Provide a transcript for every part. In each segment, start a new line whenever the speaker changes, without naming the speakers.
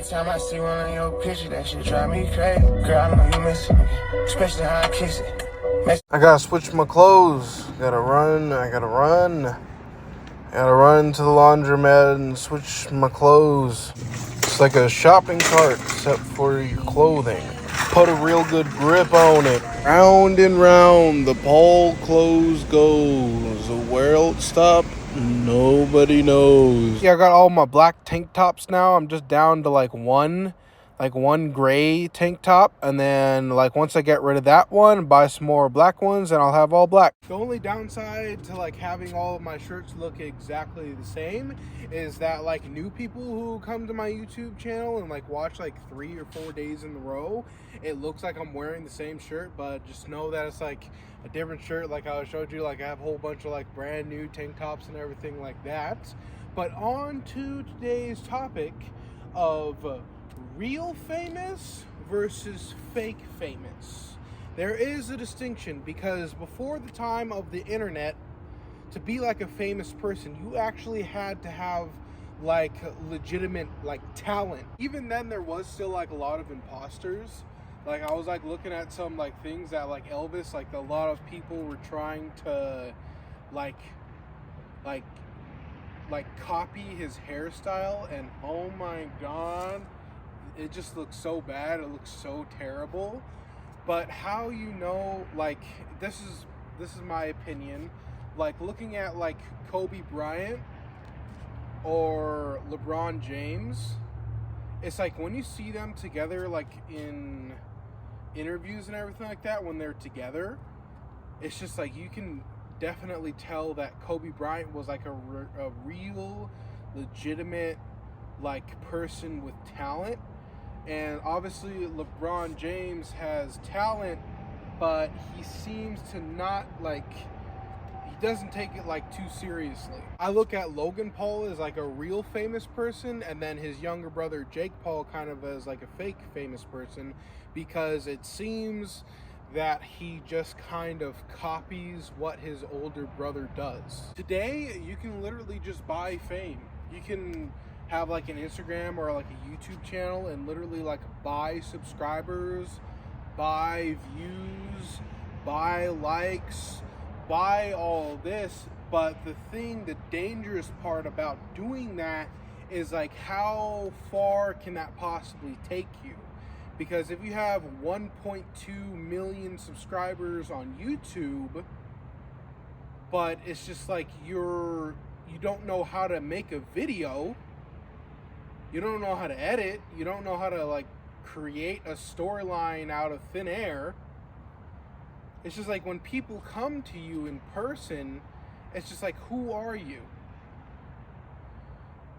Every time I see one of your pictures, that shit drive me crazy. Girl, I know you miss it, especially how I kiss it.
I gotta switch my clothes. Gotta run. I gotta run to the laundromat and switch my clothes. It's like a shopping cart except for your clothing. Put a real good grip on it. Round and round the ball clothes goes. Where'll it stop? Nobody knows. Yeah, I got all my black tank tops now. I'm just down to like one gray tank top, and then like once I get rid of that one, buy some more black ones, and I'll have all black. The only downside to like having all of my shirts look exactly the same is that like new people who come to my YouTube channel and like watch like 3 or 4 days in a row, it looks like I'm wearing the same shirt, but just know that it's like a different shirt. Like I showed you, like I have a whole bunch of like brand new tank tops and everything like that. But on to today's topic of real famous versus fake famous. There is a distinction, because before the time of the internet, to be like a famous person, you actually had to have like legitimate like talent. Even then there was still like a lot of imposters. Like I was like looking at some like things that like Elvis, like a lot of people were trying to like copy his hairstyle, and oh my god, it just looks so bad. It looks so terrible. But how you know, like this is my opinion, like looking at like Kobe Bryant or LeBron James, it's like when you see them together like in interviews and everything like that, when they're together, it's just like you can definitely tell that Kobe Bryant was like a real legitimate like person with talent. And obviously LeBron James has talent, but he seems to not like, he doesn't take it like too seriously. I look at Logan Paul as like a real famous person, and then his younger brother Jake Paul kind of as like a fake famous person, because it seems that he just kind of copies what his older brother does. Today, you can literally just buy fame. You can have like an Instagram or like a YouTube channel and literally like buy subscribers, buy views, buy likes, buy all this. But the dangerous part about doing that is like, how far can that possibly take you? Because if you have 1.2 million subscribers on YouTube, but it's just like you don't know how to make a video, you don't know how to edit, you don't know how to like create a storyline out of thin air. It's just like when people come to you in person, it's just like, who are you?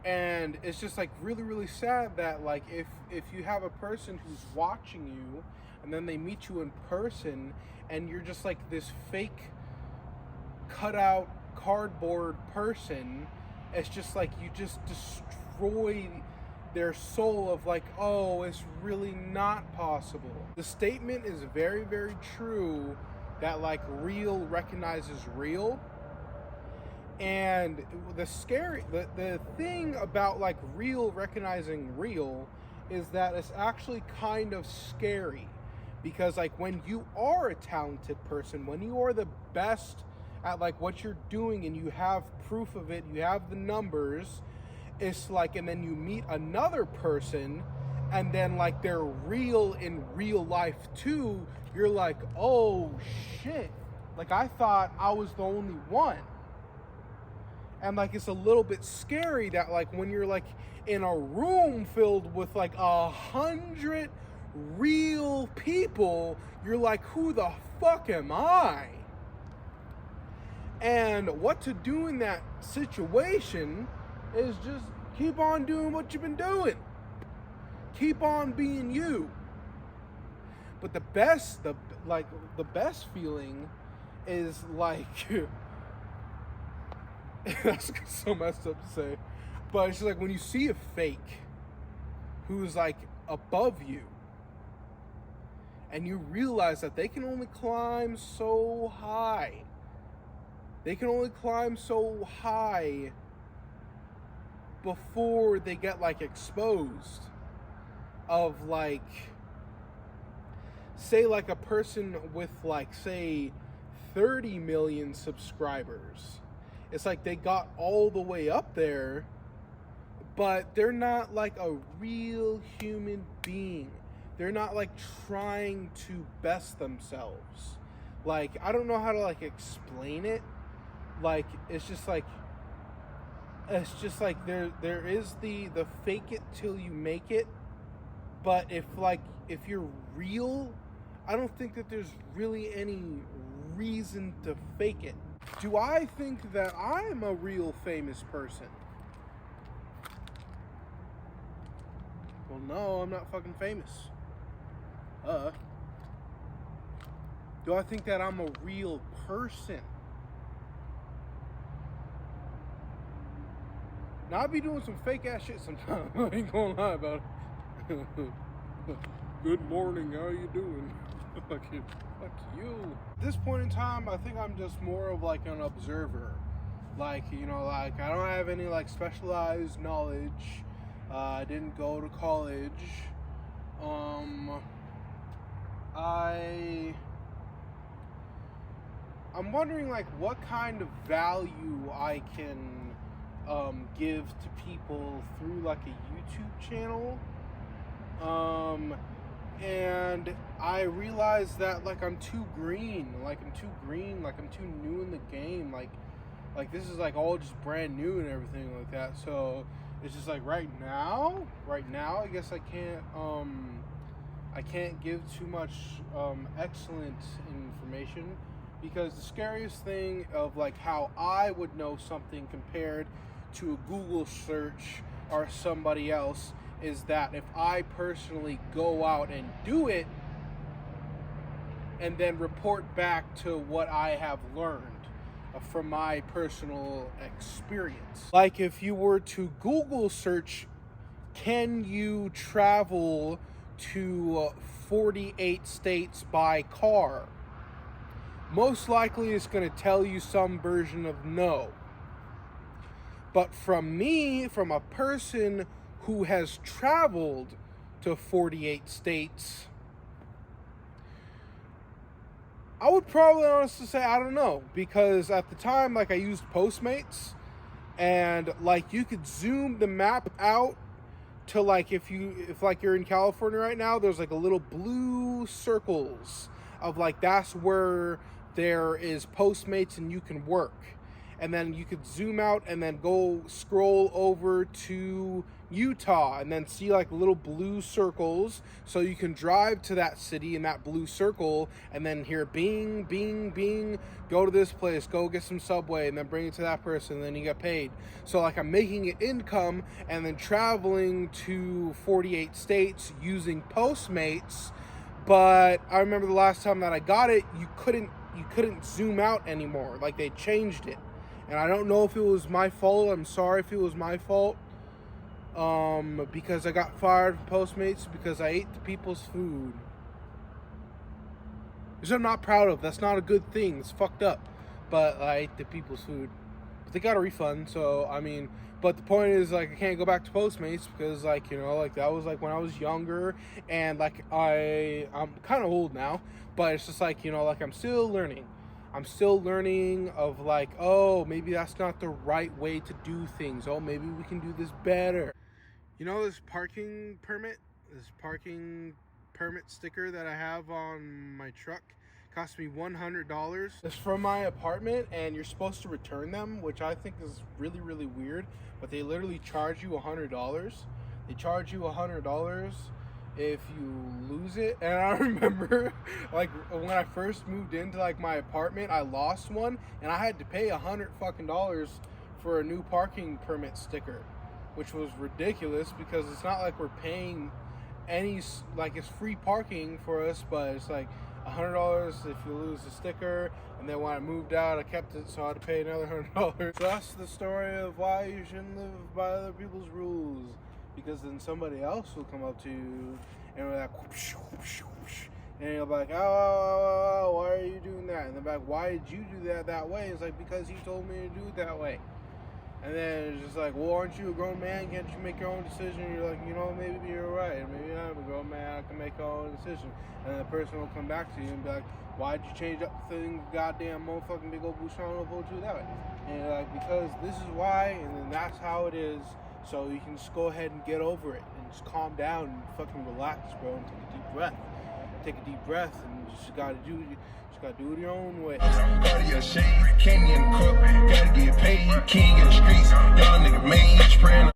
And it's just like really, really sad that like if you have a person who's watching you and then they meet you in person and you're just like this fake cutout cardboard person, it's just like you just destroy their soul of like, oh, it's really not possible. The statement is very, very true that like real recognizes real. And the thing about like real recognizing real is that it's actually kind of scary, because like when you are a talented person, when you are the best at like what you're doing and you have proof of it, you have the numbers, it's like, and then you meet another person and then like they're real in real life too, you're like, oh shit, like I thought I was the only one. And like it's a little bit scary that like when you're like in a room filled with like 100 real people, you're like, who the fuck am I? And what to do in that situation is just keep on doing what you've been doing. Keep on being you. But the best feeling is like that's so messed up to say, but it's like when you see a fake who's like above you and you realize that they can only climb so high. They can only climb so high before they get like exposed. of like, say like a person with like, say 30 million subscribers. It's like they got all the way up there, but they're not like a real human being. They're not like trying to best themselves. Like, I don't know how to like explain it. Like, it's just like there is the fake it till you make it. But if you're real, I don't think that there's really any reason to fake it. Do I think that I'm a real famous person? Well, no, I'm not fucking famous. Do I think that I'm a real person? Now, I be doing some fake ass shit sometimes. I ain't gonna lie about it. Good morning, how you doing? Fuck you. At this point in time, I think I'm just more of like an observer. Like, you know, like I don't have any like specialized knowledge. I didn't go to college. I'm wondering like what kind of value I can give to people through like a YouTube channel. And I realized that like I'm too green, like I'm too new in the game, like this is like all just brand new and everything like that. So it's just like right now I guess I can't give too much excellent information, because the scariest thing of like how I would know something compared to a Google search or somebody else is that if I personally go out and do it and then report back to what I have learned from my personal experience. Like if you were to Google search, can you travel to 48 states by car? Most likely it's going to tell you some version of no. But from me, from a person who has traveled to 48 states, I would probably honestly say I don't know, because at the time, like I used Postmates, and like you could zoom the map out to like if you're in California right now, there's like a little blue circles of like that's where there is Postmates and you can work. And then you could zoom out and then go scroll over to Utah and then see like little blue circles, so you can drive to that city in that blue circle and then hear bing, bing, bing, go to this place, go get some Subway, and then bring it to that person, and then you get paid. So like I'm making it income and then traveling to 48 states using Postmates. But I remember the last time that I got it, you couldn't zoom out anymore. Like they changed it. And I don't know if it was my fault. I'm sorry if it was my fault. Because I got fired from Postmates because I ate the people's food. Which I'm not proud of. That's not a good thing. It's fucked up. But I ate the people's food. But they got a refund, so I mean, but the point is like I can't go back to Postmates because like, you know, like that was like when I was younger, and like I'm kind of old now, but it's just like, you know, like I'm still learning of like, oh, maybe that's not the right way to do things. Oh, maybe we can do this better. You know, this parking permit sticker that I have on my truck cost me $100. It's from my apartment, and you're supposed to return them, which I think is really, really weird, but they literally charge you $100. They charge you $100 if you lose it. And I remember like when I first moved into like my apartment, I lost one and I had to pay $100 for a new parking permit sticker, which was ridiculous because it's not like we're paying any, like it's free parking for us, but it's like $100 if you lose the sticker. And then when I moved out, I kept it, so I had to pay another $100. So that's the story of why you shouldn't live by other people's rules. Because then somebody else will come up to you and be like, whoosh, whoosh, whoosh. And you'll be like, oh, why are you doing that? And they're like, why did you do that way? It's like, because he told me to do it that way. And then it's just like, well, aren't you a grown man? Can't you make your own decision? And you're like, you know, maybe you're right, maybe not. can make our own decision. And the person will come back to you and be like, why'd you change up the thing, goddamn motherfucking big old Bouchon told you that way? And you're like, because this is why, and then that's how it is. So you can just go ahead and get over it and just calm down and fucking relax, bro, and take a deep breath. Take a deep breath and you just gotta do it your own way.
Cardio shade, Kenyan cook, gotta get paid, king in the streets, young nigga made, spraying